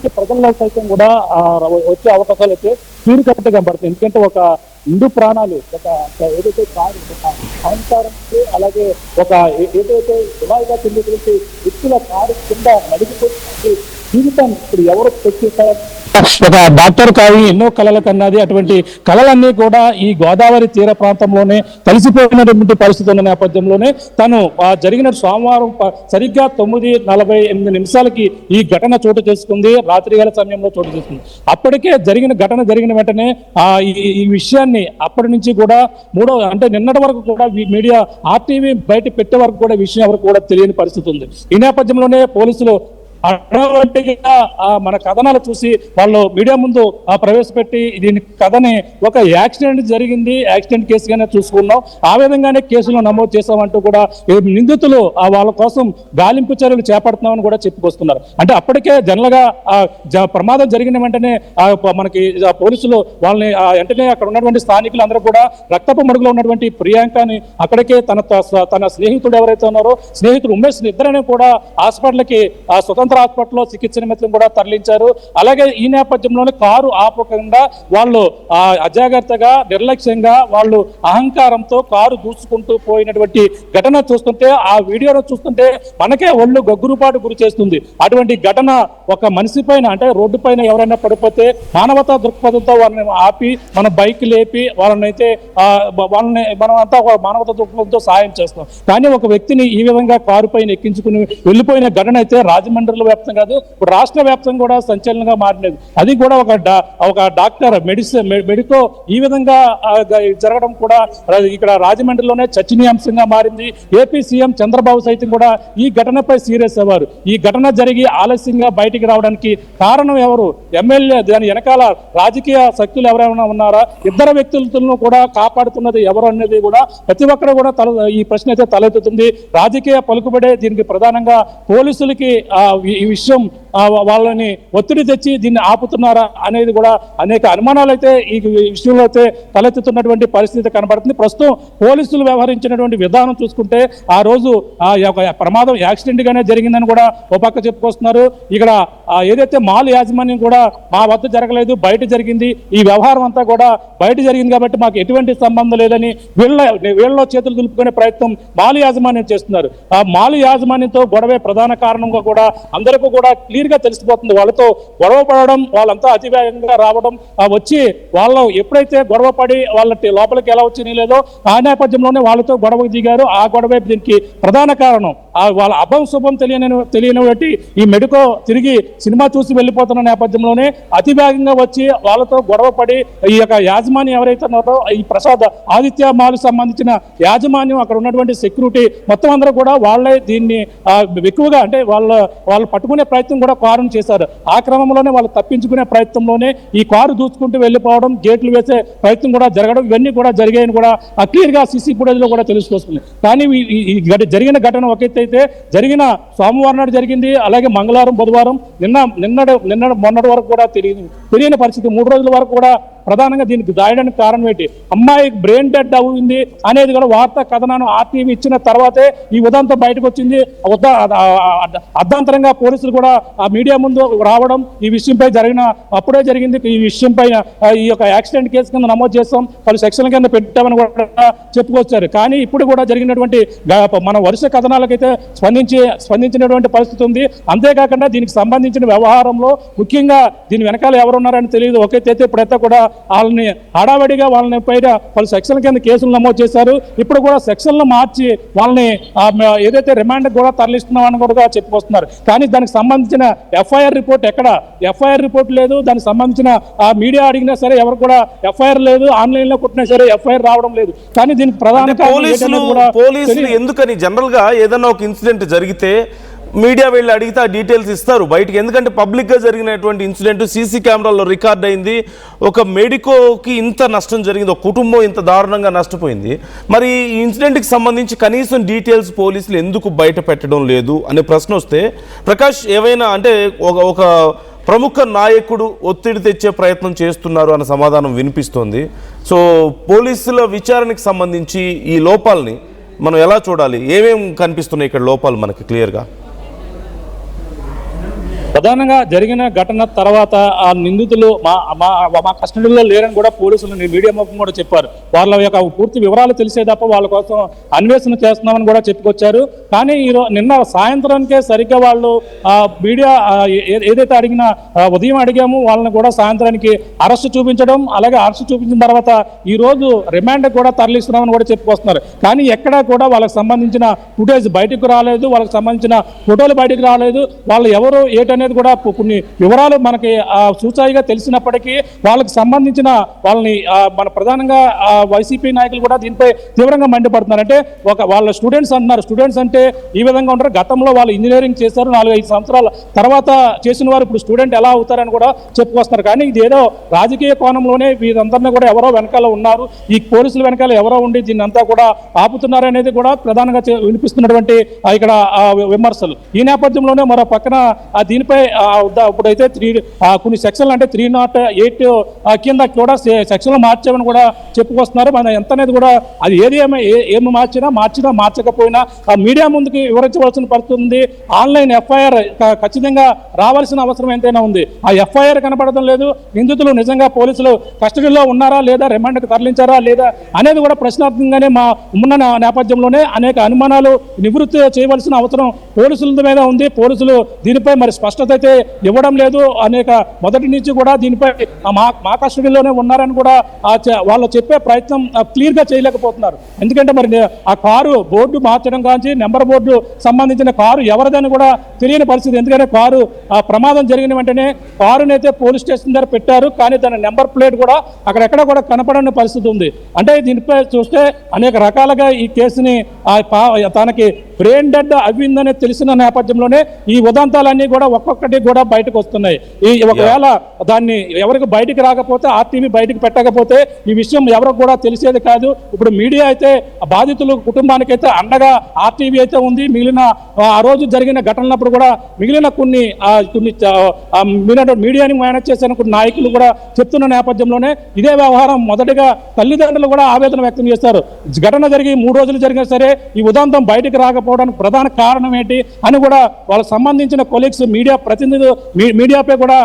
నుంచి ప్రజల్లో సైతం కూడా వచ్చే అవకాశాలు అయితే తీరుకట్టుగా కనబడుతుంది. ఎందుకంటే ఒక హిందూ ప్రాణాలు ఒక ఏదైతే కారు ఒక అహంకారానికి అలాగే ఒక ఏదైతే వివాహిగా చెందినటువంటి వ్యక్తుల కారు కింద నలిగిపోతుంది జీవితాన్ని ఇప్పుడు ఎవరు తెచ్చిస్తారు. ఒక డాక్టర్ కావి ఎన్నో కళలు కన్నది. అటువంటి కళలన్నీ కూడా ఈ గోదావరి తీర ప్రాంతంలోనే కలిసిపోయినటువంటి పరిస్థితి ఉన్న నేపథ్యంలోనే తను జరిగిన సోమవారం సరిగ్గా 9:48 ఈ ఘటన చోటు చేసుకుంది. రాత్రివేళ సమయంలో చోటు చేసుకుంది. అప్పటికే ఘటన జరిగిన వెంటనే ఈ విషయాన్ని అప్పటి నుంచి కూడా నిన్నటి వరకు కూడా మీడియా RTV బయట పెట్టే వరకు కూడా విషయం ఎవరికి కూడా తెలియని పరిస్థితి ఉంది. ఈ నేపథ్యంలోనే పోలీసులు అడవట్టిగా మన కథనాలు చూసి వాళ్ళు మీడియా ముందు ప్రవేశపెట్టి దీని కథని ఒక యాక్సిడెంట్ జరిగింది, యాక్సిడెంట్ కేసుగానే చూసుకున్నాం, ఆ విధంగానే కేసులో నమోదు చేశామంటూ కూడా నిందితులు వాళ్ళ కోసం గాలింపు చర్యలు చేపడుతున్నామని కూడా చెప్పుకొస్తున్నారు. అంటే అప్పటికే జనరల్ గా ప్రమాదం జరిగిన వెంటనే మనకి పోలీసులు వాళ్ళని వెంటనే అక్కడ ఉన్నటువంటి స్థానికులు అందరూ కూడా రక్తపు మడుగులో ఉన్నటువంటి ప్రియాంకని అక్కడికే తన స్నేహితుడు ఎవరైతే ఉన్నారో స్నేహితుడు ఉమేష్ ఇద్దరనే కూడా హాస్పిటల్కి స్వతంత్ర హాస్పిటల్లో చికిత్స నిమిత్తం కూడా తరలించారు. అలాగే ఈ నేపథ్యంలోనే కారు ఆపకుండా వాళ్ళు అజాగ్రత్తగా నిర్లక్ష్యంగా వాళ్ళు అహంకారంతో కారు దూసుకుంటూ పోయినటువంటి ఘటన చూస్తుంటే ఆ వీడియోను చూస్తుంటే మనకే ఒళ్ళు గగ్గురుపాటు గురి చేస్తుంది. అటువంటి ఘటన ఒక మనిషి పైన అంటే రోడ్డు పైన ఎవరైనా పడిపోతే మానవతా దృక్పథంతో వాళ్ళని ఆపి మన బైక్ లేపి వాళ్ళని మనం అంతా మానవతా దృక్పథంతో సాయం చేస్తాం. కానీ ఒక వ్యక్తిని ఈ విధంగా కారు పైన ఎక్కించుకుని వెళ్ళిపోయిన ఘటన అయితే రాజమండ్రిలో వ్యాప్తం కాదు, ఇప్పుడు రాష్ట్ర వ్యాప్తంగా కూడా సంచలనంగా మారినది. అది కూడా ఒక డాక్టర్ మెడికో ఈ విధంగా జరగడం కూడా ఇక్కడ రాజమండ్రిలోనే చర్చనీయాంశంగా మారింది. ఏపీ సీఎం చంద్రబాబు సైతం కూడా ఈ ఘటనపై సీరియస్ అవ్వారు. ఈ ఘటన జరిగి ఆలస్యంగా బయటికి రావడానికి కారణం ఎవరు, ఎమ్మెల్యే దాని వెనకాల రాజకీయ శక్తులు ఎవరైనా ఉన్నారా, ఇద్దరు వ్యక్తులను కూడా కాపాడుతున్నది ఎవరు అనేది కూడా ప్రతి ఒక్కరు కూడా ఈ ప్రశ్న అయితే తలెత్తుతుంది. రాజకీయ పలుకుబడే దీనికి ప్రధానంగా పోలీసులకి ఈ విషయం వాళ్ళని ఒత్తిడి తెచ్చి దీన్ని ఆపుతున్నారా అనేది కూడా అనేక అనుమానాలు అయితే ఈ విషయంలో అయితే తలెత్తుతున్నటువంటి పరిస్థితి కనబడుతుంది. ప్రస్తుతం పోలీసులు వ్యవహరించినటువంటి విధానం చూసుకుంటే ఆ రోజు ప్రమాదం యాక్సిడెంట్ గానే జరిగిందని కూడా ఓ పక్క చెప్పుకొస్తున్నారు. ఇక్కడ ఏదైతే మాల్ యాజమాన్యం కూడా మా వద్ద జరగలేదు, బయట జరిగింది, ఈ వ్యవహారం అంతా కూడా బయట జరిగింది కాబట్టి మాకు ఎటువంటి సంబంధం లేదని వీళ్ళలో చేతులు దులుపుకునే ప్రయత్నం మాల్ యాజమాన్యం చేస్తున్నారు. ఆ మాల్ యాజమాన్యంతో గొడవే ప్రధాన కారణంగా కూడా అందరికీ కూడా క్లియర్ గా తెలిసిపోతుంది. వాళ్ళతో గొడవ పడడం, వాళ్ళంతా అతివేగంగా రావడం, వచ్చి వాళ్ళు ఎప్పుడైతే గొడవ పడి వాళ్ళ లోపలికి ఎలా వచ్చి లేదో ఆ నేపథ్యంలోనే వాళ్ళతో గొడవకు దిగారు. ఆ గొడవ దీనికి ప్రధాన కారణం. వాళ్ళ అభం శుభం తెలియని బట్టి ఈ మెడికో తిరిగి సినిమా చూసి వెళ్ళిపోతున్న నేపథ్యంలోనే అతివేగంగా వచ్చి వాళ్ళతో గొడవ పడి ఈ యొక్క యాజమాన్యం ఎవరైతే ఉన్నారో ఈ ప్రసాద్ ఆదిత్య మాల్ సంబంధించిన యాజమాన్యం అక్కడ ఉన్నటువంటి సెక్యూరిటీ మొత్తం అందరూ కూడా వాళ్ళే దీన్ని ఎక్కువగా అంటే వాళ్ళు పట్టుకునే ప్రయత్నం కూడా కారును చేశారు. ఆ క్రమంలోనే వాళ్ళు తప్పించుకునే ప్రయత్నంలోనే ఈ కారు దూసుకుంటూ వెళ్ళిపోవడం, గేట్లు వేసే ప్రయత్నం కూడా జరగడం, ఇవన్నీ కూడా జరిగాయని కూడా క్లియర్ గా సీసీ ఫుటేజ్ లో కూడా తెలిసిపోతుంది. కానీ జరిగిన ఘటన ఒకటైతే జరిగిన సోమవారం నాడు జరిగింది, అలాగే మంగళవారం బుధవారం నిన్న మొన్నటి వరకు కూడా తెలియని పరిస్థితి. 3 రోజుల వరకు కూడా ప్రధానంగా దీనికి దాయడానికి కారణం ఏంటి, అమ్మాయి బ్రెయిన్ డెడ్ అయింది అనేది కూడా వార్తా కథనాన్ని RTV ఇచ్చిన తర్వాతే ఈ ఉదంతం బయటకు వచ్చింది. అర్ధాంతరంగా పోలీసులు కూడా ఆ మీడియా ముందు రావడం, ఈ విషయంపై అప్పుడే జరిగింది, ఈ విషయంపై ఈ యొక్క యాక్సిడెంట్ కేసు కింద నమోదు చేస్తాం, పలు సెక్షన్ల కింద పెట్టామని కూడా చెప్పుకొచ్చారు. కానీ ఇప్పుడు కూడా జరిగినటువంటి మన వరుస కథనాలకైతే స్పందించినటువంటి పరిస్థితి ఉంది. అంతేకాకుండా దీనికి సంబంధించిన వ్యవహారంలో ముఖ్యంగా దీని వెనకాల ఎవరున్నారని తెలియదు. ఒకటైతే ఇప్పుడైతే కూడా వాళ్ళని హడావడిగా వాళ్ళని పైన పలు సెక్షన్ల కింద కేసులు నమోదు చేశారు. ఇప్పుడు కూడా సెక్షన్లు మార్చి వాళ్ళని ఏదైతే రిమాండ్ కూడా తరలిస్తున్నామని కూడా చెప్పుకొస్తున్నారు. కానీ దానికి సంబంధించిన FIR రిపోర్ట్ ఎక్కడ, FIR రిపోర్ట్ లేదు. దానికి సంబంధించిన మీడియా అడిగినా సరే ఎవరు కూడా FIR లేదు, ఆన్లైన్ లో కొట్టినా సరే FIR రావడం లేదు. కానీ దీనికి ప్రధాన పోలీసులు ఎందుకని జనరల్ గా ఏదైనా ఒక ఇన్సిడెంట్ జరిగితే మీడియా వెళ్ళి అడిగితే ఆ డీటెయిల్స్ ఇస్తారు బయటికి. ఎందుకంటే పబ్లిక్గా జరిగినటువంటి ఇన్సిడెంట్ సీసీ కెమెరాల్లో రికార్డ్ అయింది. ఒక మెడికోకి ఇంత నష్టం జరిగింది, ఒక కుటుంబం ఇంత దారుణంగా నష్టపోయింది. మరి ఈ ఇన్సిడెంట్కి సంబంధించి కనీసం డీటెయిల్స్ పోలీసులు ఎందుకు బయట పెట్టడం లేదు అనే ప్రశ్న వస్తే, ప్రకాష్ ఏవైనా అంటే ఒక ప్రముఖ నాయకుడు ఒత్తిడి తెచ్చే ప్రయత్నం చేస్తున్నారు అన్న సమాధానం వినిపిస్తోంది. సో పోలీసుల విచారణకు సంబంధించి ఈ లోపాలని మనం ఎలా చూడాలి, ఏమేమి కనిపిస్తున్నాయి ఇక్కడ లోపాలు మనకి క్లియర్గా? ప్రధానంగా జరిగిన ఘటన తర్వాత ఆ నిందితులు మా కస్టడీలో లేరని కూడా పోలీసులు మీడియా ముఖం కూడా చెప్పారు. వాళ్ళ యొక్క పూర్తి వివరాలు తెలిసే తప్ప వాళ్ళ కోసం అన్వేషణ చేస్తున్నామని కూడా చెప్పుకొచ్చారు. కానీ నిన్న సాయంత్రానికే సరిగ్గా వాళ్ళు మీడియా ఏదైతే అడిగిన ఉదయం అడిగాము వాళ్ళని కూడా సాయంత్రానికి అరెస్టు చూపించడం, అలాగే అరెస్టు చూపించిన తర్వాత ఈ రోజు రిమాండ్ కూడా తరలిస్తున్నామని కూడా చెప్పుకొస్తున్నారు. కానీ ఎక్కడా కూడా వాళ్ళకి సంబంధించిన ఫుటేజ్ బయటకు రాలేదు, వాళ్ళకి సంబంధించిన ఫోటోలు బయటకు రాలేదు. వాళ్ళు ఎవరు ఏటనేది కూడా కొన్ని వివరాలు మనకి సూచాయిగా తెలిసినప్పటికీ వాళ్ళకి సంబంధించిన వాళ్ళని మన ప్రధానంగా వైసీపీ నాయకులు కూడా దీనిపై తీవ్రంగా మండిపడుతున్నారు. అంటే వాళ్ళ స్టూడెంట్స్ అంటున్నారు. స్టూడెంట్స్ అంటే ఈ విధంగా ఉంటారు. గతంలో వాళ్ళు ఇంజనీరింగ్ చేశారు, 4-5 సంవత్సరాల తర్వాత చేసిన వారు ఇప్పుడు స్టూడెంట్ ఎలా అవుతారని కూడా చెప్పుకొస్తున్నారు. కానీ ఇది ఏదో రాజకీయ కోణంలోనే వీరందరినీ కూడా ఎవరో వెనకాల ఉన్నారు, ఈ పోలీసుల వెనకాల ఎవరో ఉండి దీన్ని అంతా కూడా ఆపుతున్నారు అనేది కూడా ప్రధానంగా వినిపిస్తున్నటువంటి ఇక్కడ విమర్శలు. ఈ నేపథ్యంలోనే మరో పక్కన దీనిపై ఇప్పుడైతే కొన్ని సెక్షన్లు అంటే 308 కింద కూడా సెక్షన్లు మార్చామని కూడా చెప్పుకొస్తున్నారు. మన ఎంత అనేది కూడా అది ఏమి మార్చినా మార్చకపోయినా మీడియా ముందుకి వివరించవలసిన పరిస్థితి ఉంది. ఆన్లైన్ ఎఫ్ఐఆర్ ఖచ్చితంగా రావాల్సిన అవసరం ఎంతైనా ఉంది. ఆ ఎఫ్ఐఆర్ కనపడడం లేదు. నిందితులు నిజంగా పోలీసులు కస్టడీలో ఉన్నారా లేదా, రిమాండ్కి తరలించారా లేదా అనేది కూడా ప్రశ్నార్థకంగానే ఉన్న నేపథ్యంలోనే అనేక అనుమానాలు నివృత్తి చేయవలసిన అవసరం పోలీసుల మీద ఉంది. పోలీసులు దీనిపై మరి స్పష్టత అయితే ఇవ్వడం లేదు. అనేక మొదటి నుంచి కూడా దీనిపై మా కస్టడీలోనే ఉన్నారని కూడా వాళ్ళు చెప్పే ప్రయత్నం క్లియర్గా చేయలేకపోతున్నారు. ఎందుకంటే మరి ఆ కారు బోర్డు మార్చడం కానీ నెంబర్ బోర్డు సంబంధించిన కారు ఎవరిదని కూడా తెలియని పరిస్థితి. ఎందుకంటే కారు ప్రమాదం జరిగిన వెంటనే కారునైతే పోలీస్ స్టేషన్ దగ్గర పెట్టారు, కానీ దాని నెంబర్ ప్లేట్ కూడా అక్కడెక్కడ కూడా కనపడని పరిస్థితి ఉంది. అంటే దీనిపై చూస్తే అనేక రకాలుగా ఈ కేసుని తనకి బ్రెయిన్ డెడ్ అవ్విందని తెలిసిన నేపథ్యంలోనే ఈ ఉదంతాలన్నీ కూడా ఒక్కొక్కటి కూడా బయటకు వస్తున్నాయి. ఒకవేళ దాన్ని ఎవరికి బయటికి రాకపోతే, ఆర్టీవీ బయటికి పెట్టకపోతే ఈ విషయం ఎవరికి కూడా తెలిసేది కాదు. ఇప్పుడు మీడియా అయితే బాధితులు కుటుంబానికి అయితే అండగా ఆర్టీవీ అయితే ఉంది. మిగిలిన ఆ రోజు జరిగిన ఘటనలప్పుడు కూడా మిగిలిన కొన్ని మీడియాని మేనేజ్ చేసిన కొన్ని నాయకులు కూడా చెప్తున్న నేపథ్యంలోనే ఇదే వ్యవహారం మొదటిగా తల్లిదండ్రులు కూడా ఆవేదన వ్యక్తం చేస్తారు. ఘటన జరిగి 3 రోజులు జరిగినా సరే ఈ ఉదంతం బయటికి రాకపోవడానికి ప్రధాన కారణం ఏంటి అని కూడా వాళ్ళకి సంబంధించిన కొలీగ్స్, మీడియా ప్రతినిధులు మీడియాపై కూడా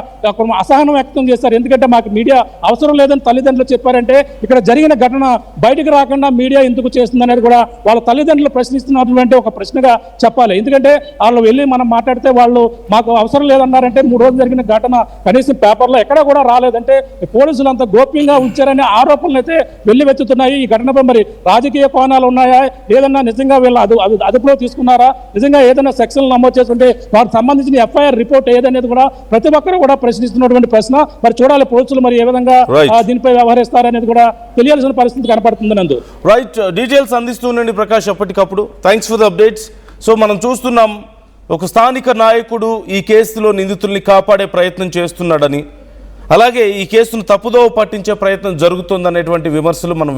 అసహనం వ్యక్తం చేస్తారు. ఎందుకంటే మాకు మీడియా అవసరం లేదని తల్లిదండ్రులు చెప్పారంటే ఇక్కడ జరిగిన ఘటన బయటకు రాకుండా మీడియా ఎందుకు చేస్తుంది అనేది కూడా వాళ్ళ తల్లిదండ్రులు ప్రశ్నిస్తున్నటువంటి ఒక ప్రశ్నగా చెప్పాలి. ఎందుకంటే వాళ్ళు వెళ్ళి మనం మాట్లాడితే వాళ్ళు మాకు అవసరం లేదన్నారంటే 3 రోజులు జరిగిన ఘటన కనీసం పేపర్లో ఎక్కడ కూడా రాలేదంటే పోలీసులు అంత గోప్యంగా ఉంచారనే ఆరోపణలు అయితే వెల్లువెత్తుతున్నాయి. ఈ ఘటనపై మరి రాజకీయ కోణాలు ఉన్నాయా, ఏదన్నా నిజంగా వీళ్ళు అదుపులో తీసుకున్నారా, నిజంగా ఏదైనా సెక్షన్లు నమోదు చేస్తుంటే వారికి సంబంధించిన ఎఫ్ఐఆర్ రిపోర్ట్ ఏదనేది కూడా ప్రతి ఒక్కరు కూడా ప్రశ్నిస్తున్నటువంటి ప్రశ్న. మరి చూడాలి పోలీసులు మరి ఏ విధంగా దీనిపై వ్యవహరిస్తారనేది కూడా తెలియాల్సిన పరిస్థితి కనపడుతుంది. నందు రైట్ డీటెయిల్స్ అందిస్తుండండి ప్రకాష్ ఎప్పటికప్పుడు. Thanks for the updates. So మనం చూస్తున్నాం ఒక స్థానిక నాయకుడు ఈ కేసులో నిందితుల్ని కాపాడే ప్రయత్నం చేస్తున్నాడని, అలాగే ఈ కేసును తప్పుదోవ పట్టించే ప్రయత్నం జరుగుతుందనేటువంటి విమర్శలు మనం